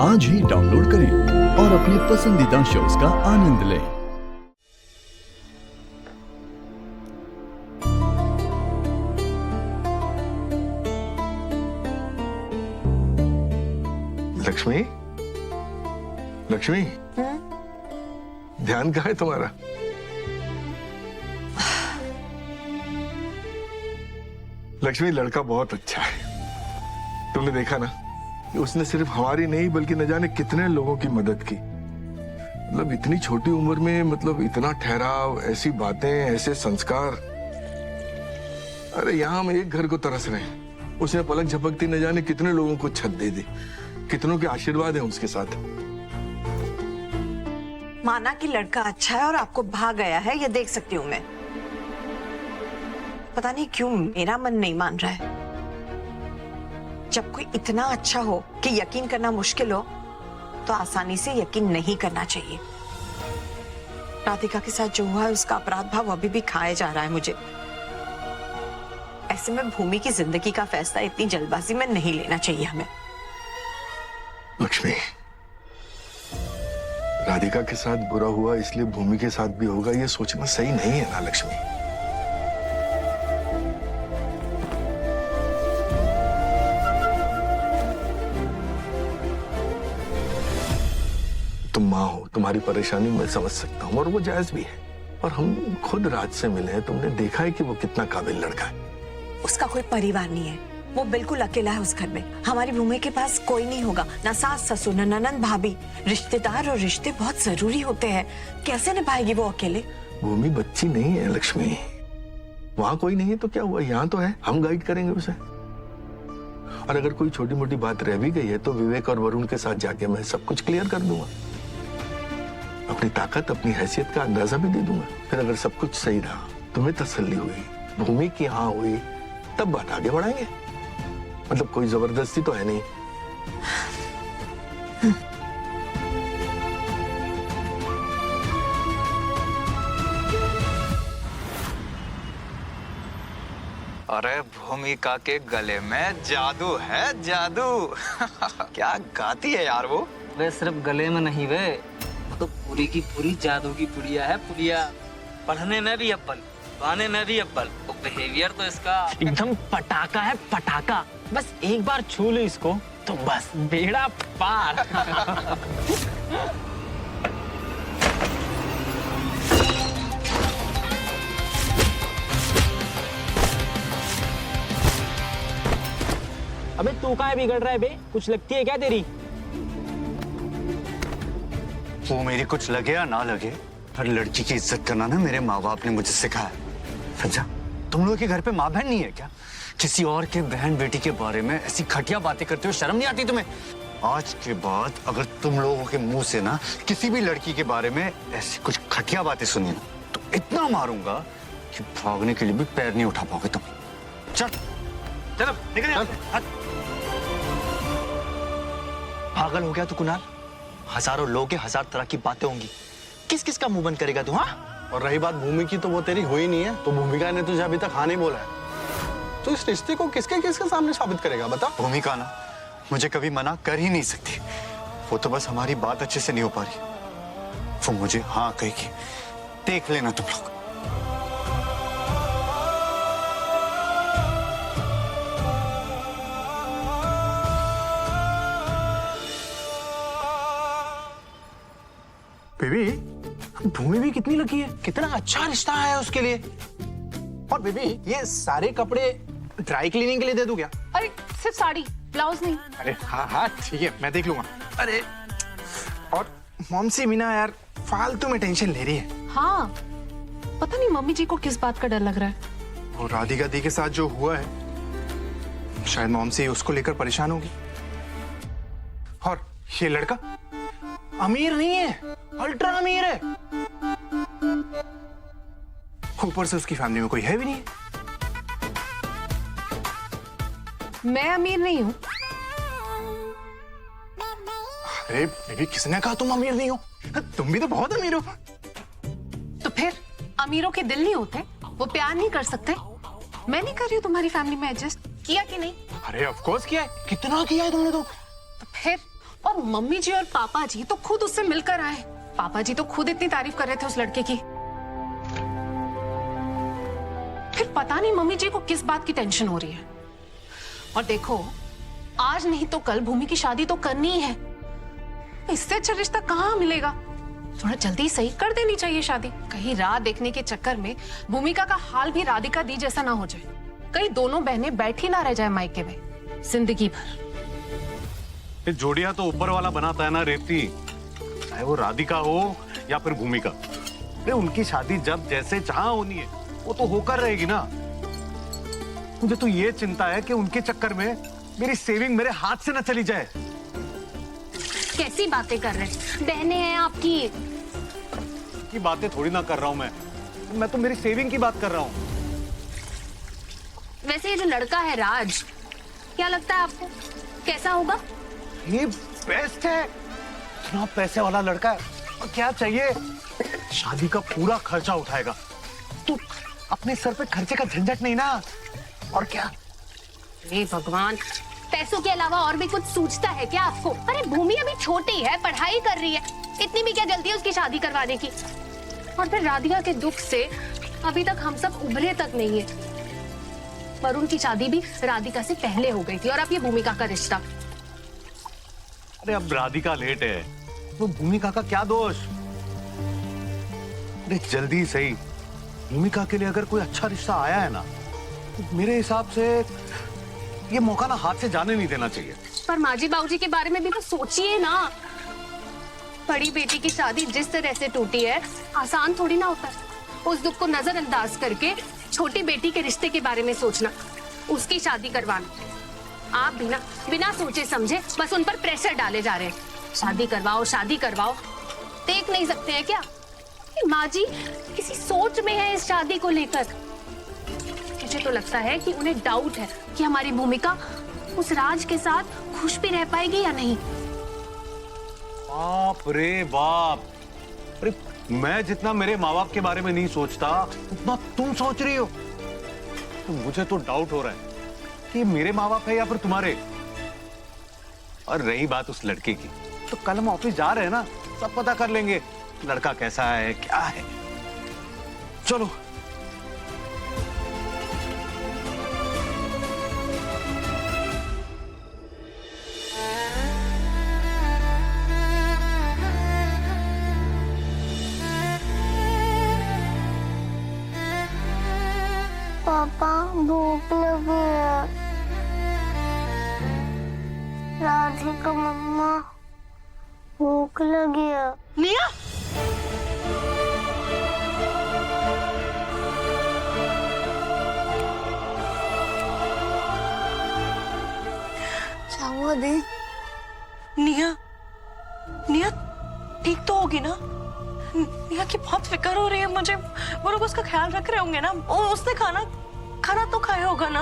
आज ही डाउनलोड करें और अपने पसंदीदा शोज का आनंद लें। लक्ष्मी, लक्ष्मी, ध्यान कहाँ है तुम्हारा? लक्ष्मी, लड़का बहुत अच्छा है। तुमने देखा ना कि उसने सिर्फ हमारी नहीं बल्कि न जाने कितने लोगों की मदद की। मतलब इतनी छोटी उम्र में, मतलब इतना ठहराव, ऐसी बातें, ऐसे संस्कार। अरे यहाँ हम एक घर को तरस रहे हैं, उसने पलक झपकती न जाने कितने लोगों को छत दे दी। कितनों के आशीर्वाद है उसके साथ। माना कि लड़का अच्छा है और आपको भाग गया है, ये देख सकती हूँ मैं। पता नहीं क्यों मेरा मन नहीं मान रहा है। जब कोई इतना अच्छा हो कि यकीन करना मुश्किल हो, तो आसानी से यकीन नहीं करना चाहिए। राधिका के साथ जो हुआ है उसका अपराध भाव अभी भी खाया जा रहा है मुझे। ऐसे में भूमि की जिंदगी का फैसला इतनी जल्दबाजी में नहीं लेना चाहिए हमें। लक्ष्मी, राधिका के साथ बुरा हुआ इसलिए भूमि के साथ भी होगा, ये सोचना सही नहीं है ना लक्ष्मी। तुम माँ हो, तुम्हारी परेशानी मैं समझ सकता हूँ और वो जायज भी है। और हम खुद राज से मिले हैं, तुमने देखा है कि वो कितना काबिल लड़का है। उसका कोई परिवार नहीं है, वो बिल्कुल अकेला है उस घर में। हमारी भूमि के पास कोई नहीं होगा, ना सास ससुर, ना ननंद भाभी। रिश्तेदार और रिश्ते बहुत जरूरी होते हैं। कैसे निभाएगी वो अकेले? भूमि बच्ची नहीं है लक्ष्मी। वहां कोई नहीं है तो क्या हुआ, यहाँ तो है, हम गाइड करेंगे उसे। और अगर कोई छोटी मोटी बात रह भी गई है तो विवेक और वरुण के साथ जाके मैं सब कुछ क्लियर कर दूंगा। अपनी ताकत, अपनी हैसियत का अंदाजा भी दे दूंगा। फिर अगर सब कुछ सही रहा, तुम्हें तसल्ली हुई, भूमि की हाँ हुई, तब बात आगे बढ़ाएंगे। मतलब कोई जबरदस्ती तो है नहीं। अरे भूमिका के गले में जादू है, जादू। क्या गाती है यार वो। वे सिर्फ गले में नहीं, वे वो तो पूरी की पूरी जादू की पुड़िया है, पुड़िया। पढ़ने में भी अव्वल, गाने में भी अव्वल। तो बिहेवियर तो इसका एकदम पटाखा है, पटाखा। बस एक बार छू लो इसको तो बस बेड़ा पार। अबे तू कहाँ बिगड़ रहा है बे? कुछ लगती है क्या तेरी? वो मेरी कुछ लगे या ना लगे, हर लड़की की इज्जत करना ना मेरे माँ बाप ने मुझे सिखाया। समझा? तुम लोग के घर पे माँ बहन नहीं है क्या? किसी और के बहन बेटी के बारे में ऐसी घटिया बातें करते हो, शर्म नहीं आती तुम्हें? आज के बाद अगर तुम लोगों के मुंह से ना किसी भी लड़की के बारे में ऐसी कुछ घटिया बातें सुनी ना, तो इतना मारूंगा कि भागने के लिए भी पैर नहीं उठा पाओगे तुम। चल चलो निकल यहाँ से। पागल हो गया तू कुणाल? हजारों लोग हैं, हजार तरह की बातें होंगी, किस किस का मुंह बंद करेगा तू? हाँ, और रही बात भूमि की, तो वो तेरी हुई नहीं है। तो भूमिका ने तुझे अभी तक हाँ नहीं बोला है, तो इस रिश्ते को किसके किसके सामने साबित करेगा बता? भूमिका ना मुझे कभी मना कर ही नहीं सकती। वो तो बस हमारी बात अच्छे से नहीं हो पा रही। वो मुझे हाँ कहेगी, देख लेना तुम लोग। बेबी, भूमि भी कितनी लकी है, कितना अच्छा रिश्ता है उसके लिए। और बेबी, ये सारे कपड़े ड्राई क्लीनिंग के लिए दे दूं क्या? अरे सिर्फ साड़ी, ब्लाउज नहीं। अरे हाँ हाँ ठीक है, मैं देख लूंगा। अरे और मॉमसी मीना यार फालतू में टेंशन ले रही है। हाँ, पता नहीं मम्मी जी को किस बात का डर लग रहा है। और राधिका दी के साथ जो हुआ है, शायद मॉमसी उसको लेकर परेशान होगी। और ये लड़का अमीर नहीं है, अल्ट्रा अमीर है। ऊपर से उसकी फैमिली में कोई है भी नहीं। मैं अमीर नहीं हूँ। अरे बेबी, किसने कहा तुम अमीर नहीं हो? तुम भी तो बहुत अमीर हो। तो फिर अमीरों के दिल नहीं होते, वो प्यार नहीं कर सकते। मैं नहीं कर रही हूँ तुम्हारी फैमिली में एडजस्ट, किया कि नहीं? अरे ऑफ कोर्स किया है, कितना किया है तुमने तो फिर और मम्मी जी और पापा जी तो खुद उससे मिलकर आए। पापा जी तो खुद इतनी तारीफ कर रहे थे उस लड़के की। फिर पता नहीं मम्मी जी को किस बात की टेंशन हो रही है। और देखो, आज नहीं तो कल भूमि की शादी तो करनी ही है। इससे अच्छा रिश्ता कहाँ मिलेगा? थोड़ा जल्दी सही कर देनी चाहिए शादी। कहीं राह देखने के चक्कर में भूमिका का हाल भी राधिका दी जैसा ना हो जाए। कहीं दोनों बहनें बैठी ना रह जाए मायके में जिंदगी भर। ये जोड़िया तो ऊपर वाला बनाता है ना रेवती, चाहे वो राधिका हो या फिर भूमिका। अरे उनकी शादी जब जैसे जहां होनी है वो तो होकर रहेगी ना। मुझे तो ये चिंता है कि उनके चक्कर में मेरी सेविंग मेरे हाथ से न चली जाए। कैसी बातें कर रहे हैं? बहनें हैं आपकी। की बातें थोड़ी ना कर रहा हूं मैं तो मेरी सेविंग की बात कर रहा हूं। वैसे ये जो लड़का है राज, क्या लगता है आपको कैसा होगा? ये बेस्ट है, इतना पैसे वाला लड़का है। और क्या चाहिए, शादी का पूरा खर्चा उठाएगा। तू अपने सर पे खर्चे का झंझट नहीं ना। और क्या? हे भगवान, पैसों के अलावा और भी कुछ सूझता है क्या आपको? अरे भूमि अभी छोटी है, पढ़ाई कर रही है, इतनी भी क्या जल्दी है उसकी शादी करवाने की? और फिर राधिका के दुख से अभी तक हम सब उभरे तक नहीं है। वरुण की शादी भी राधिका से पहले हो गई थी और अब ये भूमिका का रिश्ता। अरे अब राधिका लेट है तो भूमिका का क्या दोष? अरे जल्दी सही, भूमिका के लिए अगर कोई अच्छा रिश्ता आया है ना, तो मेरे हिसाब से ये मौका ना हाथ से जाने नहीं देना चाहिए। पर माजी बाबूजी के बारे में भी तो सोचिए ना। बड़ी बेटी की शादी जिस तरह से टूटी है, आसान थोड़ी ना होता है। उस दुख को नजरअंदाज करके छोटी बेटी के रिश्ते के बारे में सोचना, उसकी शादी करवाना। आप भी ना बिना सोचे समझे बस उन पर प्रेशर डाले जा रहे हैं। शादी करवाओ, शादी करवाओ। देख नहीं सकते हैं क्या कि माँ जी किसी सोच में है इस शादी को लेकर? मुझे तो लगता है कि उन्हें डाउट है कि हमारी भूमिका उस राज के साथ खुश भी रह पाएगी या नहीं। बाप रे बाप, अरे मैं जितना मेरे माँ बाप के बारे में नहीं सोचता उतना तुम सोच रही हो। तो मुझे तो डाउट हो रहा है कि मेरे माँ बाप है या फिर तुम्हारे। और रही बात उस लड़के की, तो कल हम ऑफिस जा रहे हैं ना, सब पता कर लेंगे लड़का कैसा है क्या है। चलो। पापा भूख लगी है। राधिका मम्मा भूख लगी है। निया, क्या हुआ दी? निया, निया ठीक तो होगी ना? निया की बहुत फिक्र हो रही है मुझे। वो लोग उसका ख्याल रख रहे होंगे ना? उसने खाना तो खाया होगा ना?